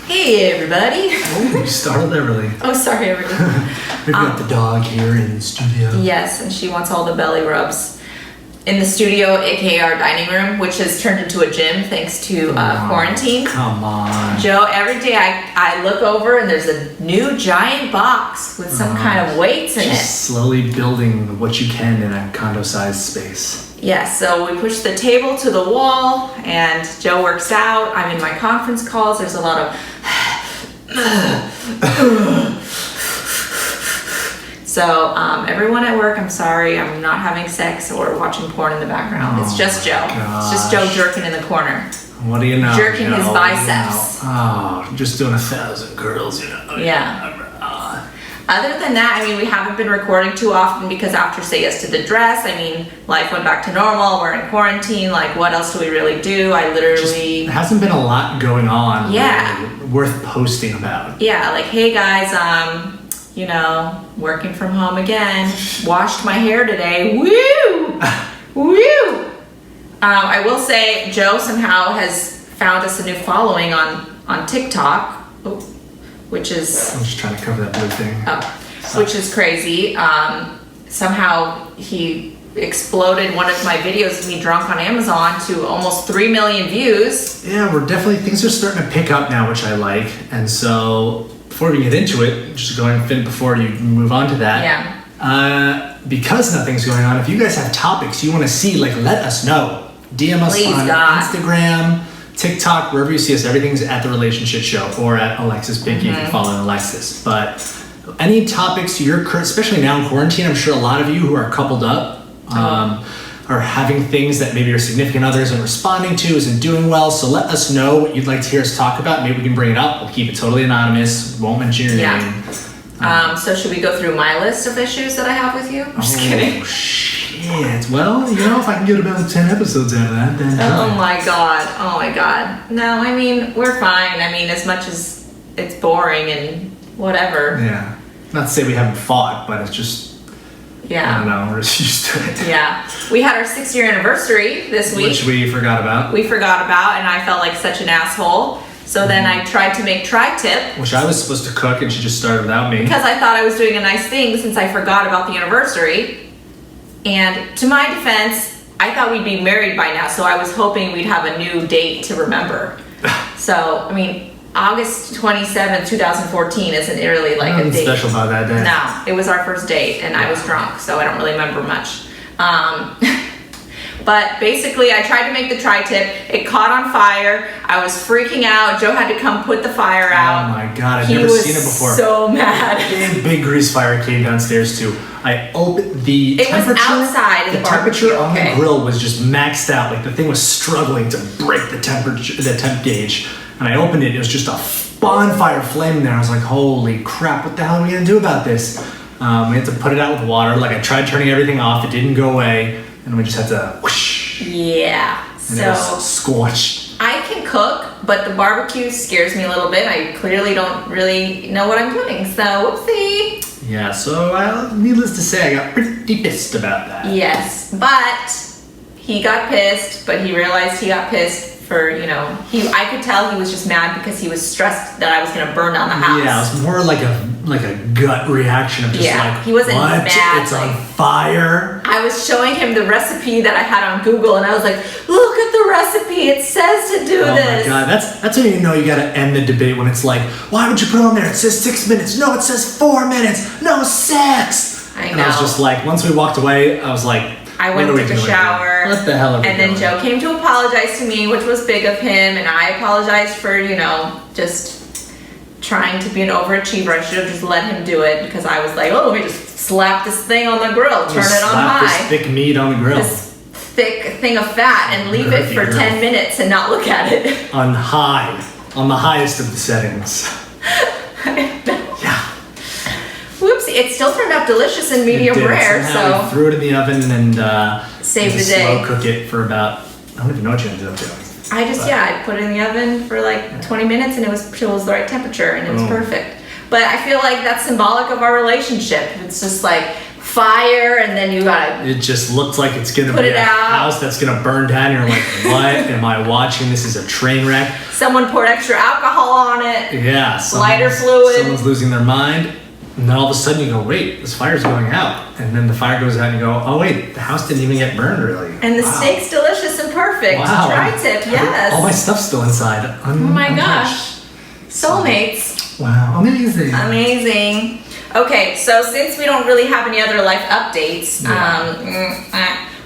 Hey everybody. Oh, you startled Everly. Oh, sorry everybody. We've got the dog here in the studio. Yes, and she wants all the belly rubs. In the studio, aka our dining room, which has turned into a gym thanks to quarantine. Come on. Joe, every day I look over and there's a new giant box with some kind of weights in it. Just slowly building what you can in a condo-sized space. Yes, so we push the table to the wall and Joe works out. I'm in my conference calls. There's a lot of So everyone at work, I'm sorry, I'm not having sex or watching porn in the background. It's just Joe. It's just Joe jerking in the corner. What do you know? Jerking his biceps. Oh, just doing 1,000 curls, you know. Yeah. Other than that, I mean, we haven't been recording too often because after Say Yes to the Dress, I mean, life went back to normal. We're in quarantine. Like, what else do we really do? I literally... There hasn't been a lot going on. Yeah. Really worth posting about. Yeah, like, hey guys, you know, working from home again. Washed my hair today. Woo! Woo! I will say, Joe somehow has found us a new following on TikTok. Oh. Which is... I'm just trying to cover that blue thing. Oh, which is crazy. Somehow he exploded one of my videos of me drunk on Amazon to almost 3 million views. Yeah, things are starting to pick up now, which I like. And so before we get into it, just go ahead and before you move on to that. Yeah. Because nothing's going on, if you guys have topics you want to see, like, let us know. DM us on Instagram, TikTok, wherever you see us. Everything's at the RelationSH Show or at Alexis Pinky if you're following Alexis. But any topics especially now in quarantine, I'm sure a lot of you who are coupled up are having things that maybe your significant others aren't responding to, isn't doing well. So let us know what you'd like to hear us talk about. Maybe we can bring it up. We'll keep it totally anonymous. Won't mention your name. So should we go through my list of issues that I have with you? I'm just kidding. Shit. Well, you know, if I can get about 10 episodes out of that, then... Oh my god. No, I mean, we're fine. I mean, as much as it's boring and whatever. Yeah. Not to say we haven't fought, but it's just... Yeah. I don't know, we're just used to it. Yeah. We had our 6-year anniversary this week. Which we forgot about. And I felt like such an asshole. So then I tried to make tri-tip. Which I was supposed to cook and she just started without me. Because I thought I was doing a nice thing since I forgot about the anniversary. And to my defense, I thought we'd be married by now, so I was hoping we'd have a new date to remember. So, I mean, August 27th, 2014 isn't really like a date. Special about that day. No, it was our first date, and I was drunk, so I don't really remember much. But basically, I tried to make the tri-tip. It caught on fire. I was freaking out. Joe had to come put the fire out. Oh my god, I've never seen it before. He was so mad. Big grease fire came downstairs too. I opened the temperature. It was outside in the temperature on the grill was just maxed out. Like the thing was struggling to break the temperature, the temp gauge. And I opened it. It was just a bonfire flame in there. I was like, holy crap! What the hell are we gonna do about this? We had to put it out with water. Like I tried turning everything off. It didn't go away. And we just had to whoosh. Yeah. And it was scorched. I can cook, but the barbecue scares me a little bit. I clearly don't really know what I'm doing, so whoopsie. Yeah, so needless to say, I got pretty pissed about that. Yes, but he got pissed, but he realized he got pissed for, you know, I could tell he was just mad because he was stressed that I was going to burn down the house. Yeah, it was more like a gut reaction of just like, he wasn't what? Mad. It's on fire. I was showing him the recipe that I had on Google, and I was like, look at the recipe. It says to do this. Oh my god, that's when you know you got to end the debate when it's like, why would you put it on there? It says 6 minutes. No, it says 4 minutes. No, 6. I know. And I was just like, once we walked away, I was like, I went to the shower. What the hell are we doing? And then Joe came to apologize to me, which was big of him, and I apologized for, you know, just trying to be an overachiever. I should have just let him do it because I was like, oh, let me just slap this thing on the grill, turn it on high. This thick meat on the grill. This thick thing of fat and leave it for 10 minutes and not look at it. On the highest of the settings. Whoopsie, it still turned out delicious and medium rare, so. We threw it in the oven and saved the day. Slow cook it for about, I don't even know what you ended up doing. I put it in the oven for like 20 minutes and it was the right temperature and it was perfect. But I feel like that's symbolic of our relationship. It's just like fire, and then you gotta It just looked like it's gonna put be it a out. house that's gonna burn down. You're like, what am I watching? This is a train wreck. Someone poured extra alcohol on it. Yeah. Lighter fluid. Someone's losing their mind. And then all of a sudden you go, wait, this fire's going out. And then the fire goes out and you go, oh wait, the house didn't even get burned really. And the steak's delicious and perfect. Wow. Tri-tip, yes. All my stuff's still inside. Oh my gosh. Soulmates. Wow, amazing. Amazing. Okay, so since we don't really have any other life updates,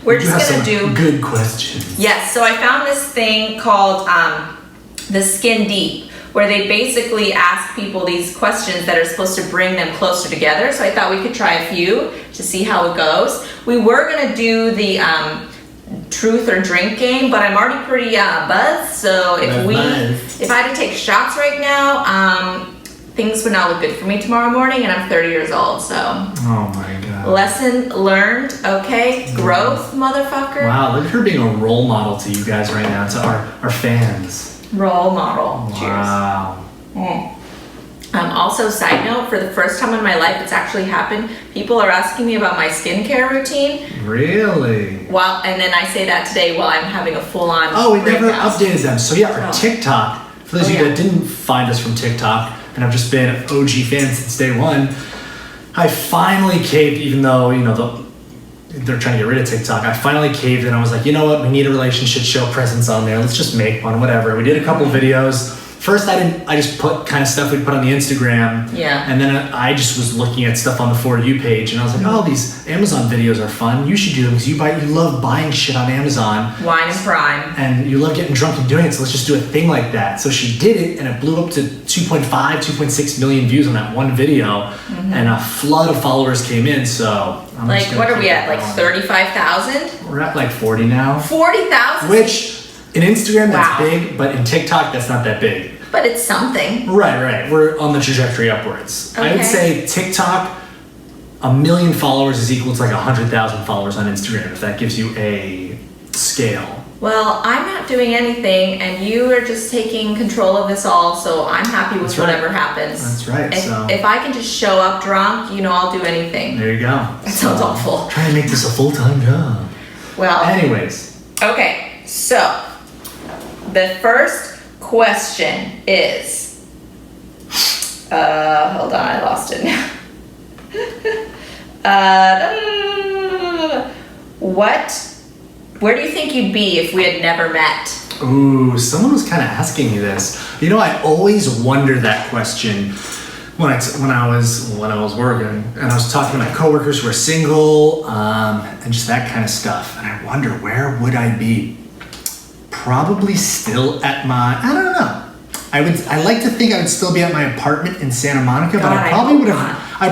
we're just gonna do good questions. Yes, so I found this thing called the Skin Deep, where they basically ask people these questions that are supposed to bring them closer together. So I thought we could try a few to see how it goes. We were gonna do the truth or drink game, but I'm already pretty buzzed. So if I had to take shots right now, things would not look good for me tomorrow morning, and I'm 30 years old, so. Oh my God. Lesson learned, okay? Growth, motherfucker. Wow, look at her being a role model to you guys right now, to our fans. Role model. Wow. Cheers. Also, side note, for the first time in my life, it's actually happened. People are asking me about my skincare routine. Really? Well, and then I say that today while I'm having a full-on Oh, we never breakdown. updated them. So yeah, our TikTok, for those of you that didn't find us from TikTok, and I've just been an OG fan since day one, I finally caved, even though, they're trying to get rid of TikTok. I finally caved and I was like, you know what? We need a relationship show presence on there. Let's just make one, whatever. We did a couple videos. First, I just put kind of stuff we put on the Instagram. Yeah. And then I just was looking at stuff on the For You page, and I was like, oh, these Amazon videos are fun. You should do them because you love buying shit on Amazon. Wine and prime. And you love getting drunk and doing it, so let's just do a thing like that. So she did it, and it blew up to 2.6 million views on that one video, and a flood of followers came in. So I'm Like, just gonna what are keep we it at? Like going. 35,000? We're at like 40 now. 40,000? Which in Instagram that's Wow. big, but in TikTok that's not that big. But it's something. Right. We're on the trajectory upwards. I would Okay. say TikTok, 1 million followers is equal to like 100,000 followers on Instagram, if that gives you a scale. Well, I'm not doing anything, and you are just taking control of this all, so I'm happy with That's right. whatever happens. That's right, If I can just show up drunk, I'll do anything. There you go. That sounds awful. Trying to make this a full-time job. Well, Anyways, okay, so the first question is, hold on, I lost it now. Where do you think you'd be if we had never met? ooh, someone was kind of asking me this. I always wonder that question when I was working, and I was talking to my coworkers who are single, and just that kind of stuff. And I wonder, where would I be? Probably still at I don't know. I like to think I would still be at my apartment in Santa Monica, but I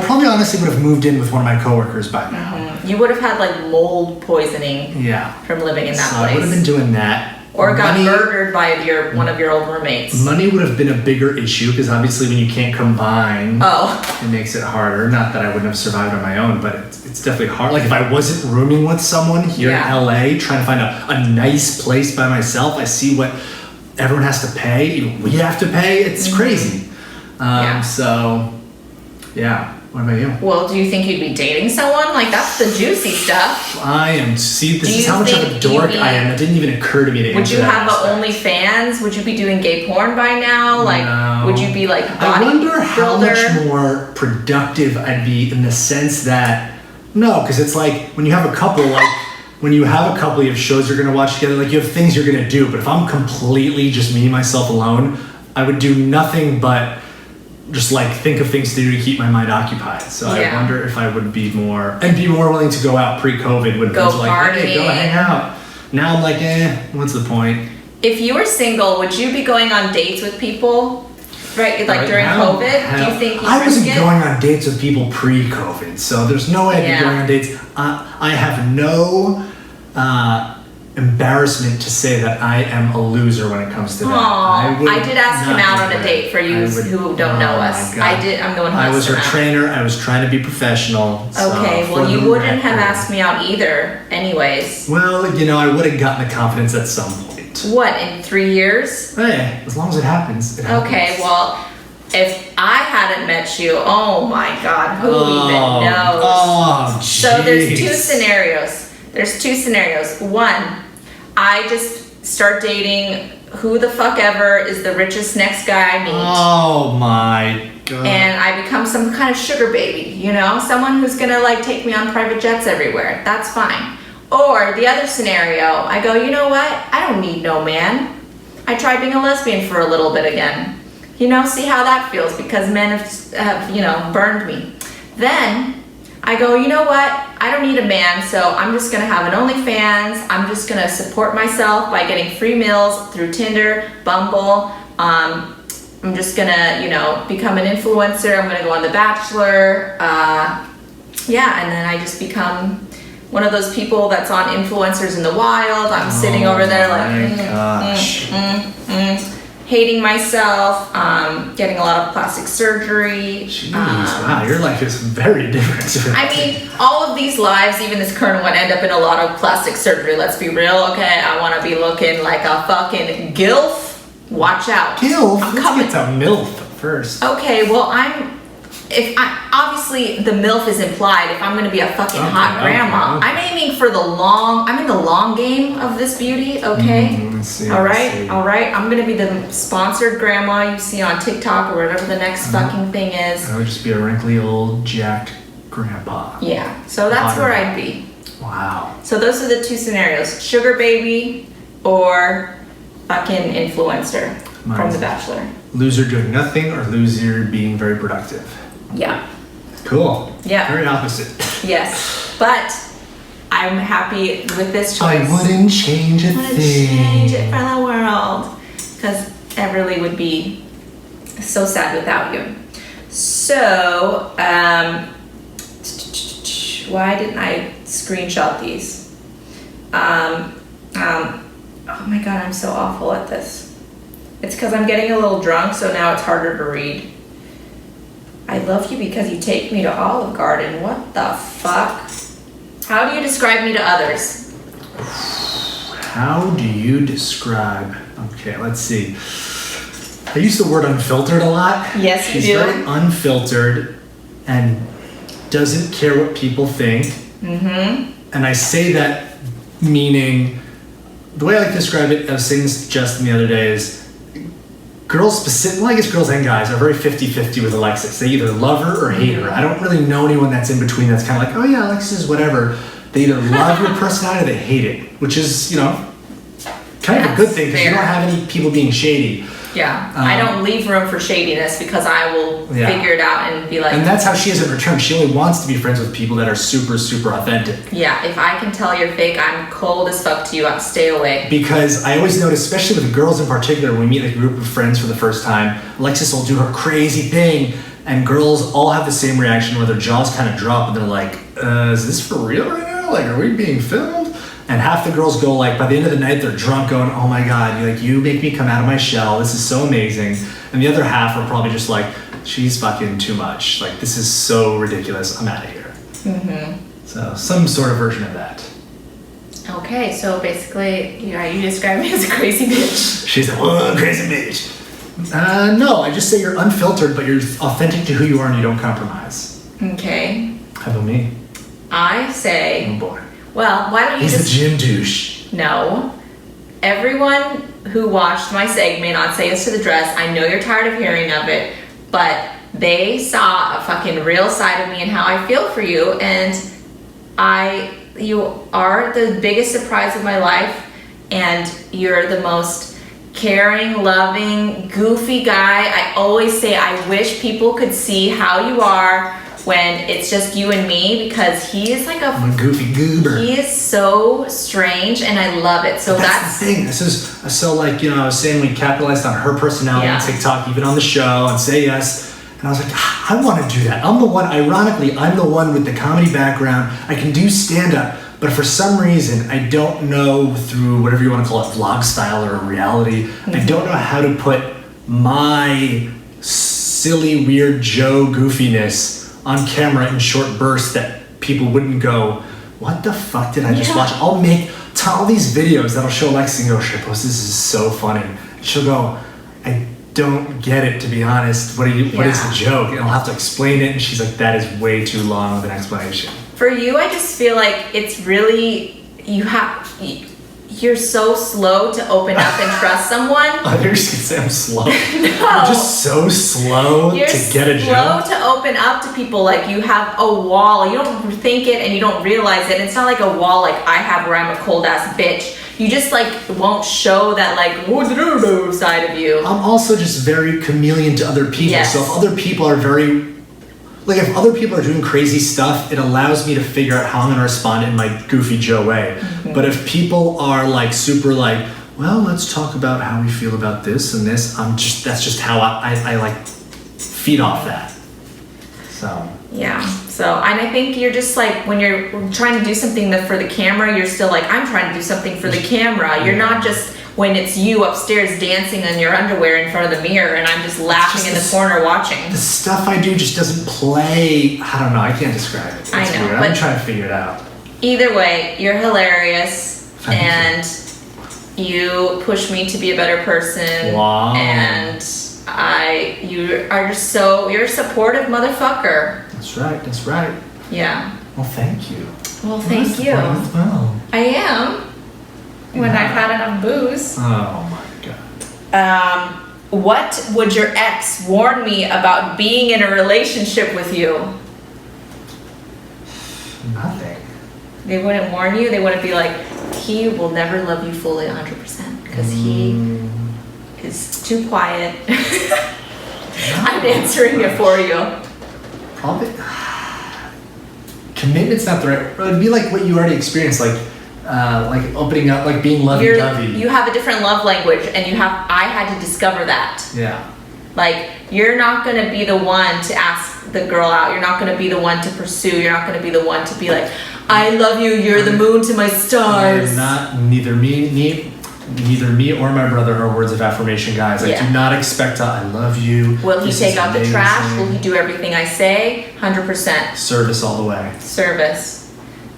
probably honestly would have moved in with one of my coworkers by now. You would have had like mold poisoning Yeah. from living in that So place. I would have been doing that. Or got Money- murdered by one of your old roommates. Money would have been a bigger issue because obviously when you can't combine, it makes it harder. Not that I wouldn't have survived on my own, but it's definitely hard. Like if I wasn't rooming with someone here in LA, trying to find a nice place by myself, I see what everyone has to pay. Even we have to pay. It's crazy. So, yeah. What about you? Well, do you think you'd be dating someone? Like, that's the juicy stuff. This is you how much of a think dork you'd be- I am. It didn't even occur to me to Would answer you that have aspect. OnlyFans? Would you be doing gay porn by now? Like, No. would you be like I wonder bodybuilder? how much more productive I'd be in the sense that, no, because it's like when you have a couple, you have shows you're gonna watch together, like you have things you're gonna do. But if I'm completely just me, myself alone, I would do nothing but just like think of things to do to keep my mind occupied. So I wonder if I would be more willing to go out pre-COVID when Go it was like, hey, go partying. hang out. Now I'm like, what's the point? If you were single, would you be going on dates with people? Right, like Right during now, COVID? Do you think you'd I wasn't risk it? going on dates with people pre-COVID, so there's no way I'd be going on dates. I have no embarrassment to say that I am a loser when it comes to that. Aw, I did ask him not out do on a that. date for you who don't know us. my God. I'm the one who I asked was him her out. trainer. I was trying to be professional. so Okay, well, for you the wouldn't have record- asked me out either, anyways. Well, I would have gotten the confidence at some point. What, in 3 years? Hey, as long as it happens, it happens. Okay, well, If I hadn't met you, oh my God, who even knows? Oh, so there's two jeez. scenarios. One, I just start dating who the fuck ever is the richest next guy I meet. Oh my God. And I become some kind of sugar baby, you know? Someone who's gonna like take me on private jets everywhere. That's fine. Or the other scenario, I go, you know what? I don't need no man. I tried being a lesbian for a little bit again. You know, see how that feels, because men have you know, burned me. Then I go, you know what? I don't need a man, so I'm just gonna have an OnlyFans. I'm just gonna support myself by getting free meals through Tinder, Bumble. I'm just gonna, you know, become an influencer. I'm gonna go on The Bachelor. Yeah, and then I just become one of those people that's on Influencers in the Wild. I'm sitting over there like, hating myself, getting a lot of plastic surgery. Jeez, wow, your life is very different. I mean, all of these lives, even this current one, end up in a lot of plastic surgery. Let's be real, okay? I want to be looking like a fucking gilf. Watch out. Gilf? I'm Let's coming. get to MILF first. Okay, well, obviously the MILF is implied if I'm going to be a fucking hot grandma. Okay. I'm aiming for I'm in the long game of this beauty, okay? Let's see, all let's see. right. I'm going to be the sponsored grandma you see on TikTok or whatever the next fucking thing is. I would just be a wrinkly old jacked grandpa. Yeah, so that's where I'd be. Wow. So those are the two scenarios: sugar baby or fucking influencer from Mine's The Bachelor. Loser doing nothing or loser being very productive. Yeah. Cool. Yeah. Very opposite. Yes, but I'm happy with this choice. I wouldn't change a I wouldn't thing. change it for the world, because I really would be so sad without you. So, why didn't I screenshot these? Oh my God, I'm so awful at this. It's because I'm getting a little drunk, so now it's harder to read. I love you because you take me to Olive Garden. What the fuck? How do you describe me to others? How do you describe? Okay, let's see. I use the word unfiltered a lot. Yes, you She's do. very unfiltered and doesn't care what people think. Mm-hmm. And I say that meaning, the way I like to describe it, I was saying this to Justin the other day, is girls I guess girls and guys are very 50-50 with Alexis. They either love her or hate her. I don't really know anyone that's in between that's kind of like, oh yeah, Alexis is whatever. They either love your personality or they hate it, which is, you know, kind of a good thing because you don't have any people being shady. Yeah, I don't leave room for shadiness because I will figure it out and be like... And that's how she is in return. She only wants to be friends with people that are super, super authentic. Yeah, if I can tell you're fake, I'm cold as fuck to you, I'll stay away. Because I always notice, especially with girls in particular, when we meet a group of friends for the first time, Alexis will do her crazy thing, and girls all have the same reaction where their jaws kind of drop and they're like, is this for real right now? Like, are we being filmed? And half the girls go like, by the end of the night, they're drunk going, oh my God, you make me come out of my shell. This is so amazing. And the other half are probably just like, she's fucking too much. Like, this is so ridiculous. I'm out of here. Mm-hmm. So some sort of version of that. Okay, so basically, you describe me as a crazy bitch. She's like, whoa, crazy bitch. No, I just say you're unfiltered, but you're authentic to who you are and you don't compromise. Okay. How about me? I say... Oh boy. Well, why don't you He's the gym douche. No. Everyone who watched my segment on Say Yes to the Dress, I know you're tired of hearing of it, but they saw a fucking real side of me and how I feel for you, and you are the biggest surprise of my life, and you're the most caring, loving, goofy guy. I always say I wish people could see how you are when it's just you and me, because he is like I'm a goofy goober. He is so strange, and I love it. So that's the thing. This is so, like, you know, I was saying we capitalized on her personality on TikTok, even on the show, and Say Yes. And I was like, I want to do that. I'm the one, ironically, I'm the one with the comedy background. I can do stand-up, but for some reason, I don't know, through whatever you want to call it, vlog style or reality, Mm-hmm. I don't know how to put my silly, weird Joe goofiness on camera in short bursts that people wouldn't go, what the fuck did I just watch? I'll make all these videos that'll show Lexi and go, should I post this? This is so funny. She'll go, I don't get it, to be honest. What is the joke? And I'll have to explain it. And she's like, that is way too long of an explanation. For you, I just feel like it's really, you're so slow to open up and trust someone. Oh, you're just gonna say I'm slow. No. You're just so slow to get a joke. You're slow to open up to people. Like, you have a wall. You don't think it and you don't realize it. It's not like a wall like I have where I'm a cold ass bitch. You just like won't show that like side of you. I'm also just very chameleon to other people. Yes. So if other people are if other people are doing crazy stuff, it allows me to figure out how I'm gonna respond in my goofy Joe way. Mm-hmm. But if people are like super like, well, let's talk about how we feel about this and this, that's just how I like feed off that. So. Yeah. So, and I think you're just like, when you're trying to do something for the camera, you're still like, I'm trying to do something for the camera. You're not just when it's you upstairs dancing in your underwear in front of the mirror and I'm just laughing in the corner watching. The stuff I do just doesn't play. I don't know. I can't describe it. I know. Weird. I'm trying to figure it out. Either way, you're hilarious. And you push me to be a better person. Wow. And you're a supportive motherfucker. That's right. Yeah. Well, thank you. Well, thank you. Well. I am. When I've had enough booze. Oh my god. What would your ex warn me about being in a relationship with you? Nothing. They wouldn't warn you? They wouldn't be like, he will never love you fully 100% because he is too quiet. I'm answering it for you. Probably. Commitment's not the right. It would be like what you already experienced, like opening up, like being lovey-dovey. You have a different love language, and I had to discover that. Yeah. Like, you're not gonna be the one to ask the girl out. You're not gonna be the one to pursue. You're not gonna be the one to be like, I love you. You're the moon to my stars. Neither me or my brother are words of affirmation guys. I do not expect I love you. Will he take out the trash? Will he do everything I say? 100%. Service all the way. Service.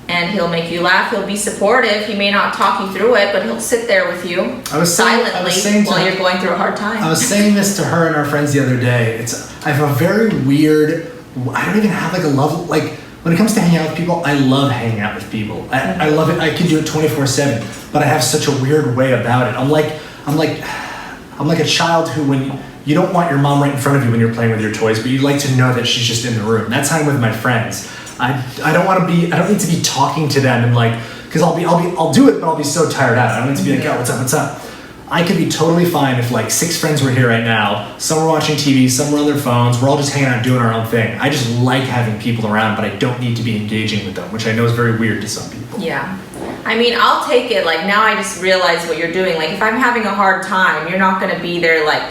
And he'll make you laugh. He'll be supportive. He may not talk you through it, but he'll sit there with you silently while you're going through a hard time. I was saying this to her and our friends the other day. I have a very weird, I don't even have like a love, like when it comes to hanging out with people, I love hanging out with people. I love it. I can do it 24/7, but I have such a weird way about it. I'm like a child who, when you don't want your mom right in front of you when you're playing with your toys, but you like to know that she's just in the room. That's how I'm with my friends. I don't need to be talking to them and like, because I'll do it, but I'll be so tired out. I don't need to be like, oh, what's up? I could be totally fine if like 6 friends were here right now. Some were watching TV, some were on their phones. We're all just hanging out doing our own thing. I just like having people around, but I don't need to be engaging with them, which I know is very weird to some people. Yeah. I mean, I'll take it. Like, now I just realize what you're doing. Like, if I'm having a hard time, you're not going to be there like,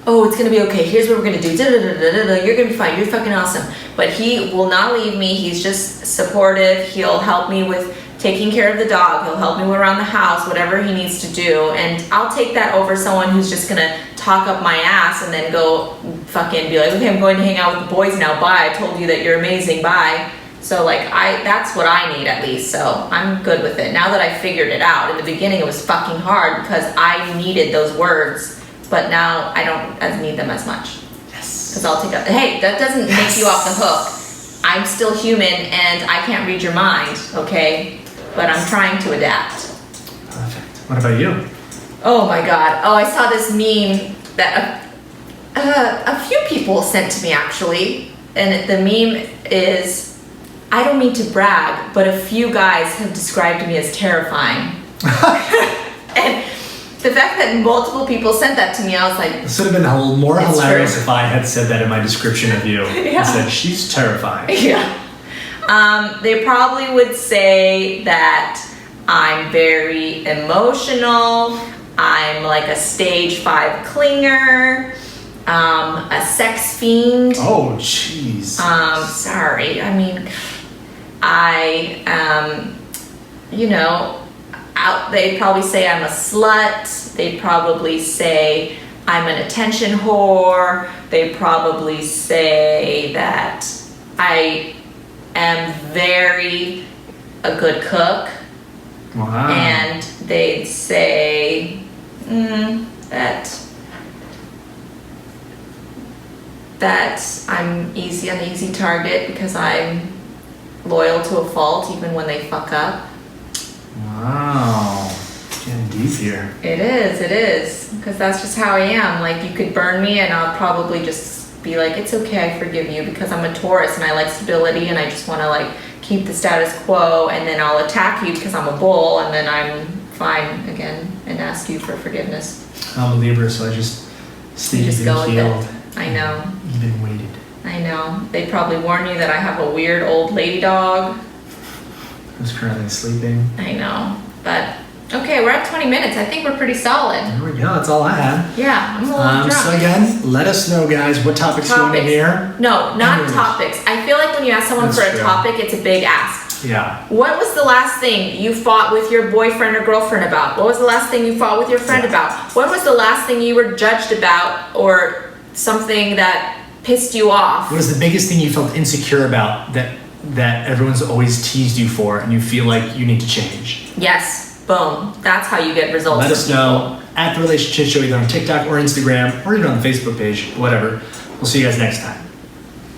oh, it's going to be okay. Here's what we're going to do. You're going to be fine. You're fucking awesome. But he will not leave me. He's just supportive. He'll help me with taking care of the dog. He'll help me around the house, whatever he needs to do. And I'll take that over someone who's just going to talk up my ass and then go fucking be like, okay, I'm going to hang out with the boys now. Bye. I told you that you're amazing. Bye. So like, that's what I need at least. So I'm good with it. Now that I figured it out. In the beginning, it was fucking hard because I needed those words. But now I don't need them as much. Yes. Because I'll take up. Hey, that doesn't make you off the hook. I'm still human and I can't read your mind, okay? But I'm trying to adapt. Perfect. What about you? Oh my god. Oh, I saw this meme that a few people sent to me actually. And the meme is, I don't mean to brag, but a few guys have described me as terrifying. And the fact that multiple people sent that to me, I was like... This would have been a little more hilarious if I had said that in my description of you. Yeah. I said, she's terrifying. Yeah. They probably would say that I'm very emotional, I'm like a stage 5 clinger, a sex fiend. Oh, jeez. Sorry. I mean, they'd probably say I'm a slut. They'd probably say I'm an attention whore. They'd probably say that I am a good cook. Wow. And they'd say that that I'm an easy target because I'm loyal to a fault even when they fuck up. Wow. Getting deep here. It is. Because that's just how I am. Like, you could burn me and I'll probably just be like, it's okay, I forgive you, because I'm a Taurus and I like stability and I just want to like keep the status quo, and then I'll attack you because I'm a bull, and then I'm fine again and ask you for forgiveness. I'm a Libra, so I just stay even keeled. I know. Even weighted. I know. They probably warn you that I have a weird old lady dog. Who's currently sleeping. I know. But, okay, we're at 20 minutes. I think we're pretty solid. There we go. That's all I had. Yeah, I'm a little drunk. So again, let us know, guys, what topics you want to hear. No, not topics. I feel like when you ask someone for a topic, it's a big ask. Yeah. What was the last thing you fought with your boyfriend or girlfriend about? What was the last thing you fought with your friend about? What was the last thing you were judged about, or something that pissed you off? What was the biggest thing you felt insecure about that everyone's always teased you for and you feel like you need to change? Yes. Boom. That's how you get results. Let us know at the RelationSH Show, either on TikTok or Instagram, or even on the Facebook page, whatever. We'll see you guys next time.